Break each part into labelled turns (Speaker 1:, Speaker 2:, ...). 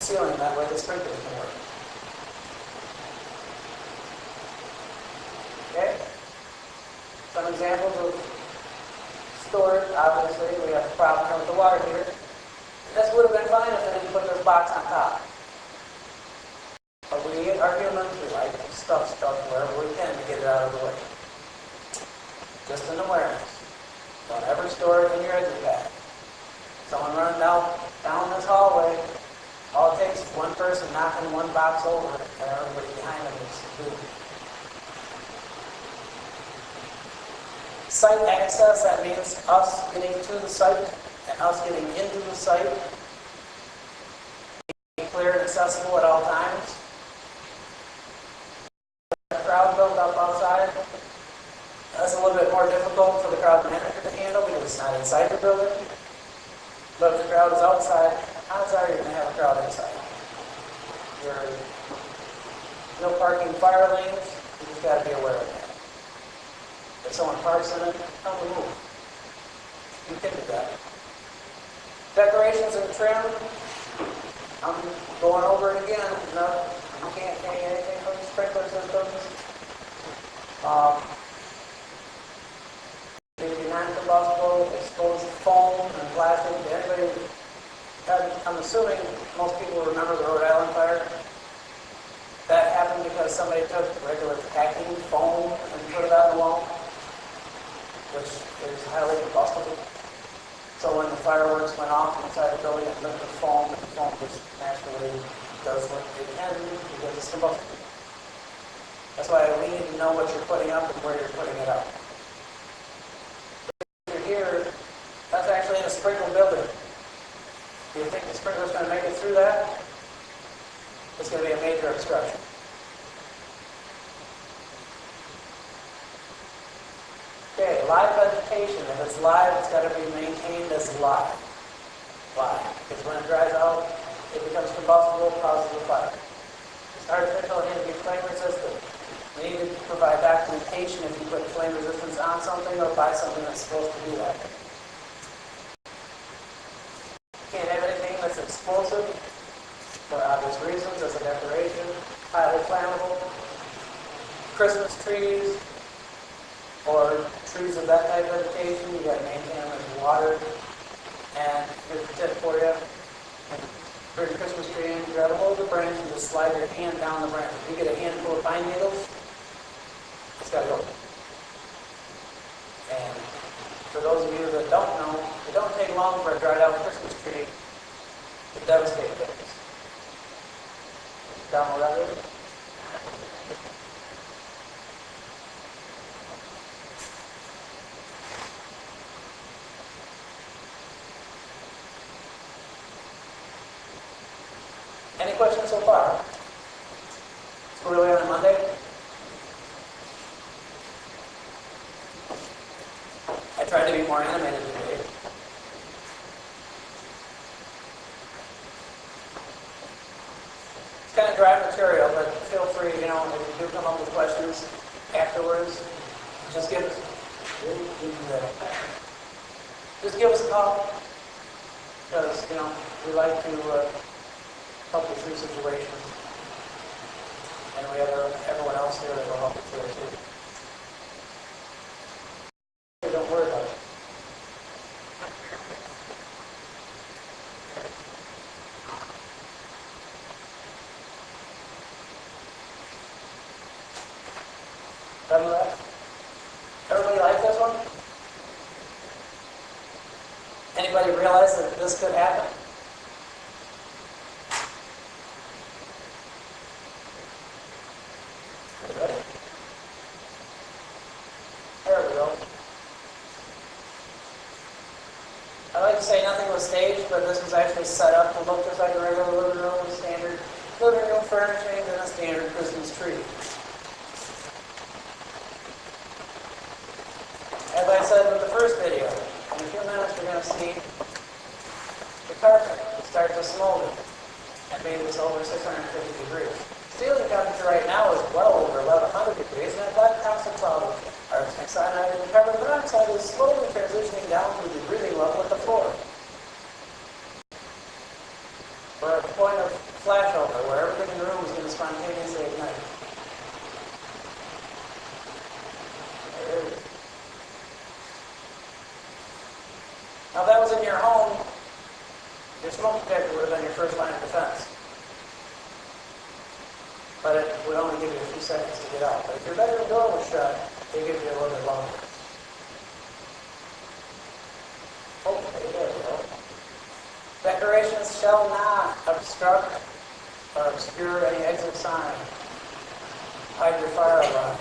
Speaker 1: ceiling, that way the sprinkler can work. Okay? Some examples of storage. Obviously, we have a problem here with the water heater. This would have been fine if they didn't put this box on top. But we are humans, we like stuff wherever we can to get it out of the way. Just an awareness. Don't ever store it in your edge bag. Someone running down this hallway, all it takes is one person knocking one box over and everybody behind them is doing. Site access, that means us getting to the site and us getting into the site. Being clear and accessible at all times. The crowd built up outside. That's a little bit more difficult for the crowd manager to handle because it's not inside the building. But if the crowd is outside, odds are you're going to have a crowd inside. No parking fire lanes, you just got to be aware of that. If someone parks in it, tell them to move. You can do that. Decorations and trim, I'm going over it again. No, you can't hang anything from the sprinkler systems. The non-combustible, exposed foam and plastic. Anybody, I'm assuming most people remember the Rhode Island fire. That happened because somebody took regular packing foam and put it on the wall, which is highly combustible. So when the fireworks went off inside the building, it lit the foam, and the foam just naturally does what it can because it's combustible. That's why we need to know what you're putting up and where you're putting it up. Here, that's actually in a sprinkler building. Do you think the sprinkler's going to make it through that? It's going to be a major obstruction. Okay, live vegetation. If it's live, it's got to be maintained as live. Why? Because when it dries out, it becomes combustible, causes a fire. It's artificial, it needs to be flame resistant. We need to provide documentation if you put flame resistance on something or buy something that's supposed to do that. You can't have anything that's explosive for obvious reasons as a decoration, highly flammable. Christmas trees or trees of that type of vegetation, you got to maintain them as water. And here's a tip for you. Bring a Christmas tree in, grab a hold of the branch and just slide your hand down the branch. If you get a handful of pine needles, it's got to go. And for those of you that don't know, it don't take long for a dried out Christmas tree to devastate things. Download that later. Any questions so far? We're really on a Monday? I tried to be more animated today. It's kind of dry material, but feel free, if you do come up with questions afterwards, just give us a call. Because, we like to help you through situations. And we have everyone else here that will help you through it too. Don't worry about it. Done with that? Everybody like this one? Anybody realize that this could happen? There we go. I like to say nothing was staged, but this was actually set up to look just like a regular living room with standard living room furnishings and a standard Christmas tree. As I said in the first video, in a few minutes we're going to see the carpet start to smolder at maybe it's over 650 degrees. Ceiling temperature right now is well over 1100 degrees, and that black constant cloud of arsenic cyanide and carbon monoxide is slowly transitioning down through the breathing level at the floor. We're at a point of flashover where everything in the room is going to spontaneously ignite. There it is. Now, if that was in your home, your smoke detector would have been your first line of defense. But it would only give you a few seconds to get out. But if your bedroom door was shut, it gives you a little bit longer. Okay, there we go. Decorations shall not obstruct or obscure any exit sign. Hide your fire alarm.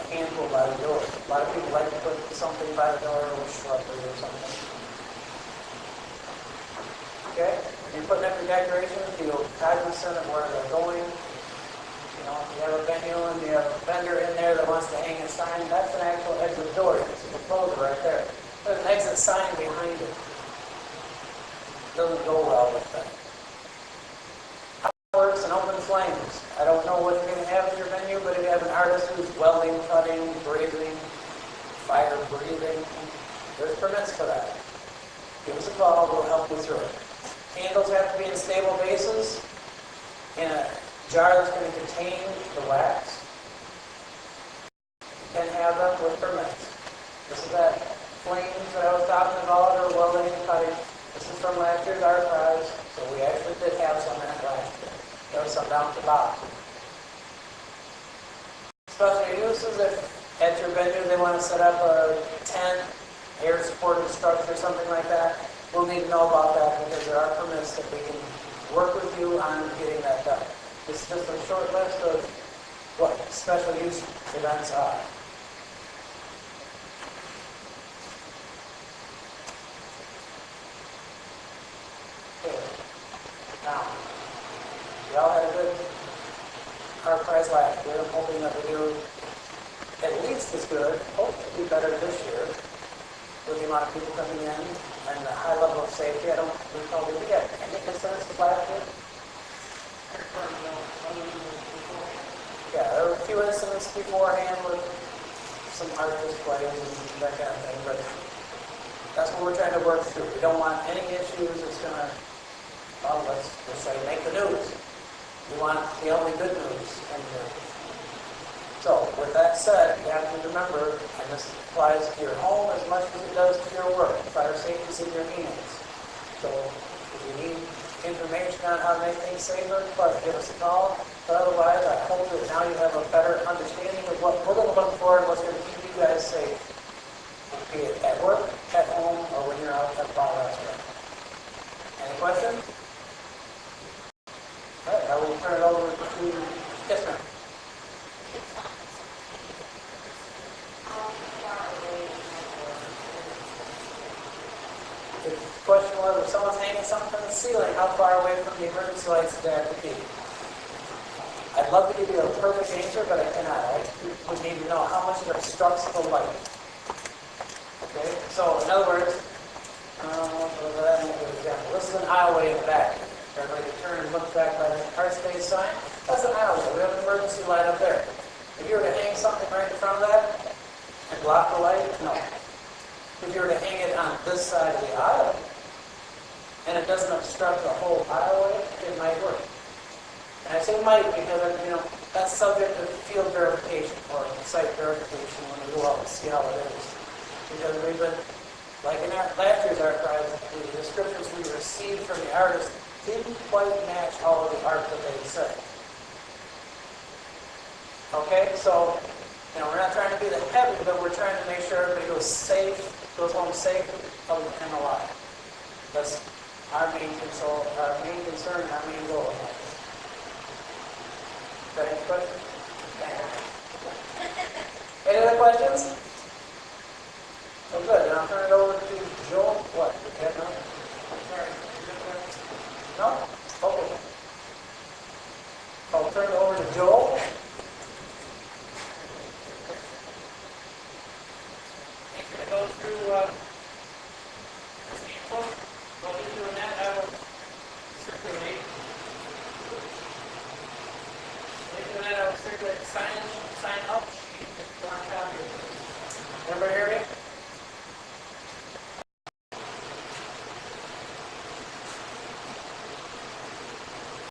Speaker 1: A handful by the door. A lot of people like to put something by the door or shrubbery or something. Okay? When you're putting up your decorations, be cognizant of where they're going. You know, if you have a venue and you have a vendor in there that wants to hang a sign, that's an actual exit door. It's a closer right there. There's an exit sign behind it. Doesn't go well with that. Fireworks and open flames. I don't know what you're going to have in your venue, but if you have an artist who's welding, cutting, brazing, fire breathing, there's permits for that. Give us a call, we'll help you through it. Candles have to be in stable bases in a jar that's going to contain the wax. You can have them with permits. This is that flames that I was talking about, or welding and cutting. This is from last year's archives, so we actually did have some in it last year. There was some down at the bottom. Special uses, if at your venue they want to set up a tent, air-supported structure, something like that, we'll need to know about that because there are permits that we can work with you on getting that done. This is just a short list of what special use events are. Okay. Now, y'all had a good archives last year. I'm hoping that we do at least as good, hopefully better this year, with the amount of people coming in and the high level of safety. I don't recall, did we get any incidents last year? Yeah, there were a few incidents beforehand with some art displays and that kind of thing, but that's what we're trying to work through. We don't want any issues that's going to, well, let's just say, make the news. We want the only good news in here. So, with that said, you have to remember, and this applies to your home as much as it does to your work. Fire safety is in your hands. So, if you need information on how to make things safer, please give us a call. But otherwise, I hope that now you have a better understanding of what we're going to look for and what's going to keep you guys safe. Be it at work, at home, or when you're out at the bar restaurant. Any questions? All right, I will turn it over to, yes ma'am. The question was, if someone's hanging something from the ceiling, how far away from the emergency lights do they have to be? I'd love to give you a perfect answer, but I cannot. I would need to know how much it obstructs the light. Okay, so in other words, this is an aisleway in the back. Everybody can turn and look back by the art space sign. That's an aisleway. We have an emergency light up there. If you were to hang something right in front of that and block the light, no. If you were to hang it on this side of the aisle and it doesn't obstruct the whole aisleway, it might work. And I say might because, that's subject to field verification or site verification when we go out and see how it is. Because we've been, like in our last year's archives, the descriptions we received from the artists didn't quite match all of the art that they said. Okay, so, we're not trying to be the heavy, but we're trying to make sure everybody goes home safe and alive. That's our main concern, our main goal. Is that any questions? Any other questions? Oh, good. Then I'll turn it over to Joel. What? No? Okay. I'll turn it over to Joel.
Speaker 2: He's going to go through this book. While he's doing that, I will circulate. While he's doing that, I will circulate the sign up sheet. If you want a copy of it.
Speaker 1: Everybody